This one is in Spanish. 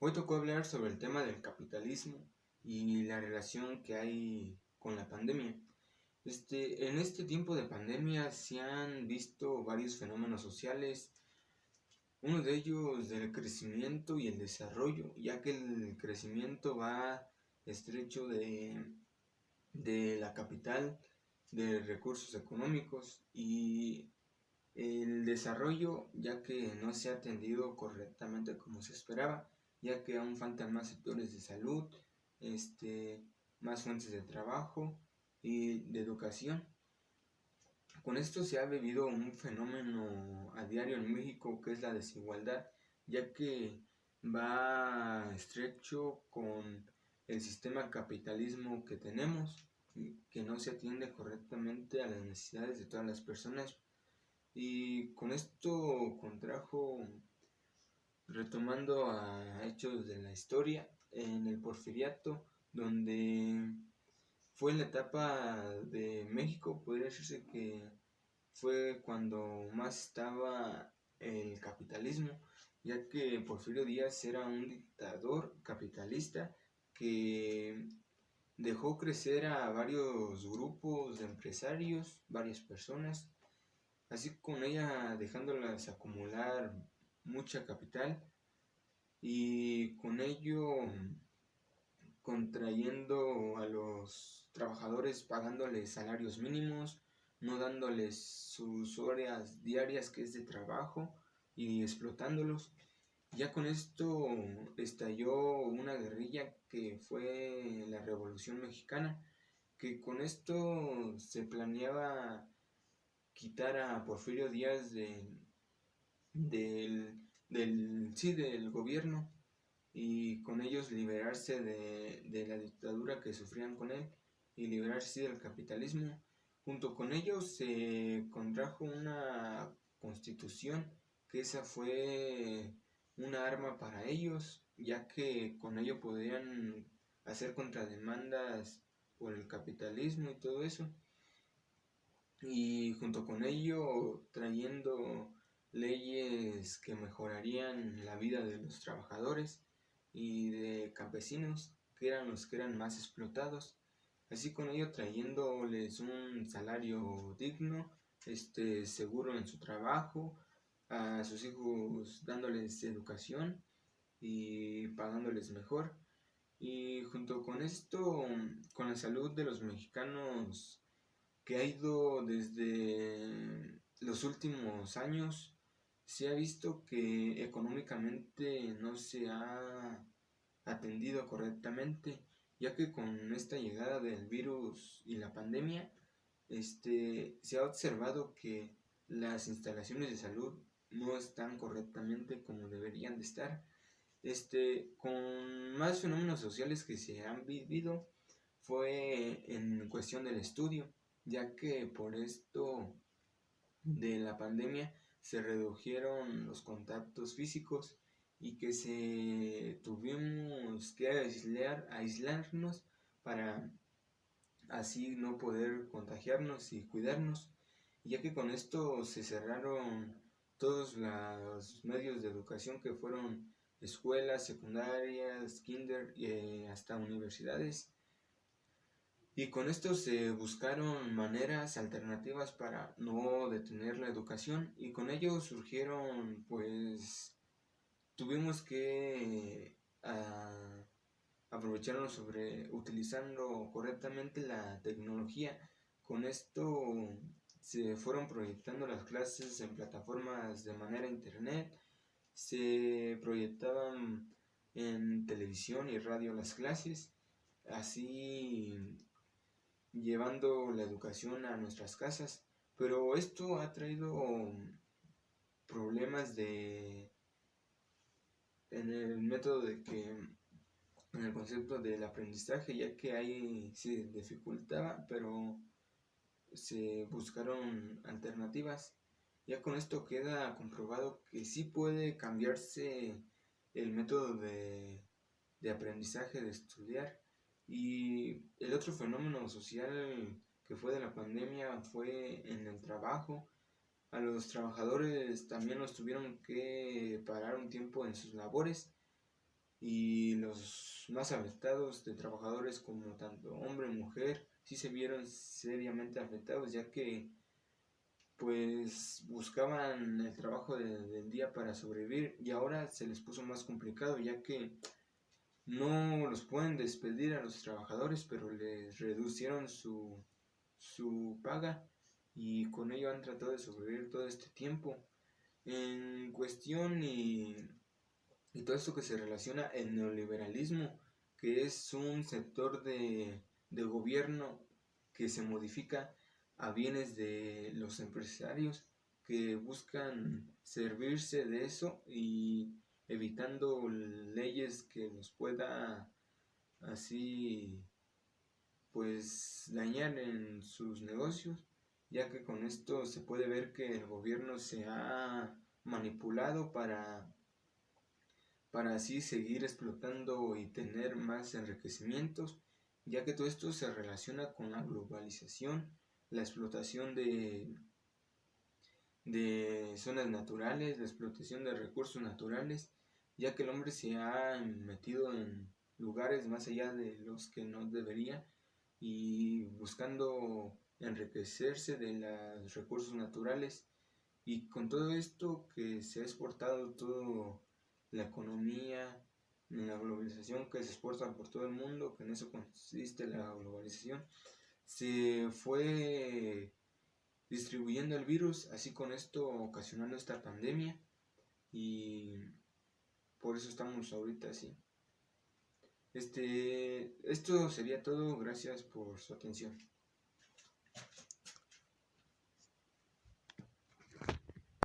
Hoy tocó hablar sobre el tema del capitalismo y la relación que hay con la pandemia. En este tiempo de pandemia se han visto varios fenómenos sociales, uno de ellos del crecimiento y el desarrollo, ya que el crecimiento va estrecho de la capital, de recursos económicos, y el desarrollo, ya que no se ha atendido correctamente como se esperaba, ya que aún faltan más sectores de salud, más fuentes de trabajo y de educación. Con esto se ha vivido un fenómeno a diario en México, que es la desigualdad, ya que va estrecho con el sistema capitalismo que tenemos, que no se atiende correctamente a las necesidades de todas las personas. Y con esto contrajo, retomando a hechos de la historia, en el Porfiriato, donde fue la etapa de México, podría decirse que fue cuando más estaba el capitalismo, ya que Porfirio Díaz era un dictador capitalista que dejó crecer a varios grupos de empresarios, varias personas, así con ella dejándolas acumular mucha capital y con ello contrayendo a los trabajadores, pagándoles salarios mínimos, no dándoles sus horas diarias que es de trabajo y explotándolos. Ya con esto estalló una guerrilla que fue la Revolución Mexicana, que con esto se planeaba quitar a Porfirio Díaz del gobierno y con ellos liberarse de la dictadura que sufrían con él y liberarse del capitalismo. Junto con ellos se contrajo una constitución, que esa fue una arma para ellos, ya que con ello podían hacer contrademandas por el capitalismo y todo eso, y junto con ello trayendo leyes que mejorarían la vida de los trabajadores y de campesinos, que eran los que eran más explotados, así con ello trayéndoles un salario digno, seguro en su trabajo, a sus hijos dándoles educación y pagándoles mejor. Y junto con esto, con la salud de los mexicanos, que ha ido desde los últimos años, se ha visto que económicamente no se ha atendido correctamente, ya que con esta llegada del virus y la pandemia, se ha observado que las instalaciones de salud no están correctamente como deberían de estar. Con más fenómenos sociales que se han vivido fue en cuestión del estudio, ya que por esto de la pandemia se redujeron los contactos físicos y que se tuvimos que aislarnos para así no poder contagiarnos y cuidarnos, ya que con esto se cerraron todos los medios de educación que fueron escuelas secundarias, kinder y hasta universidades. Y con esto se buscaron maneras alternativas para no detener la educación, y con ello surgieron, pues, tuvimos que aprovecharnos sobre utilizando correctamente la tecnología. Con esto se fueron proyectando las clases en plataformas de manera internet, se proyectaban en televisión y radio las clases, así llevando la educación a nuestras casas. Pero esto ha traído problemas en el método en el concepto del aprendizaje, ya que ahí se dificultaba, pero se buscaron alternativas. Ya con esto queda comprobado que sí puede cambiarse el método de aprendizaje, de estudiar. Y el otro fenómeno social que fue de la pandemia fue en el trabajo. A los trabajadores también los tuvieron que parar un tiempo en sus labores, y los más afectados de trabajadores como tanto hombre y mujer sí se vieron seriamente afectados, ya que pues buscaban el trabajo del día para sobrevivir, y ahora se les puso más complicado, ya que no los pueden despedir a los trabajadores, pero les reducieron su paga, y con ello han tratado de sobrevivir todo este tiempo. En cuestión y todo esto que se relaciona el neoliberalismo, que es un sector de gobierno que se modifica a bienes de los empresarios que buscan servirse de eso y evitando leyes que los pueda así pues dañar en sus negocios, ya que con esto se puede ver que el gobierno se ha manipulado para así seguir explotando y tener más enriquecimientos, ya que todo esto se relaciona con la globalización, la explotación de zonas naturales, la explotación de recursos naturales, ya que el hombre se ha metido en lugares más allá de los que no debería, y buscando enriquecerse de los recursos naturales. Y con todo esto que se ha exportado todo la economía, la globalización que se exporta por todo el mundo, que en eso consiste la globalización, se fue distribuyendo el virus, así con esto ocasionando esta pandemia, y por eso estamos ahorita así. Esto sería todo, gracias por su atención.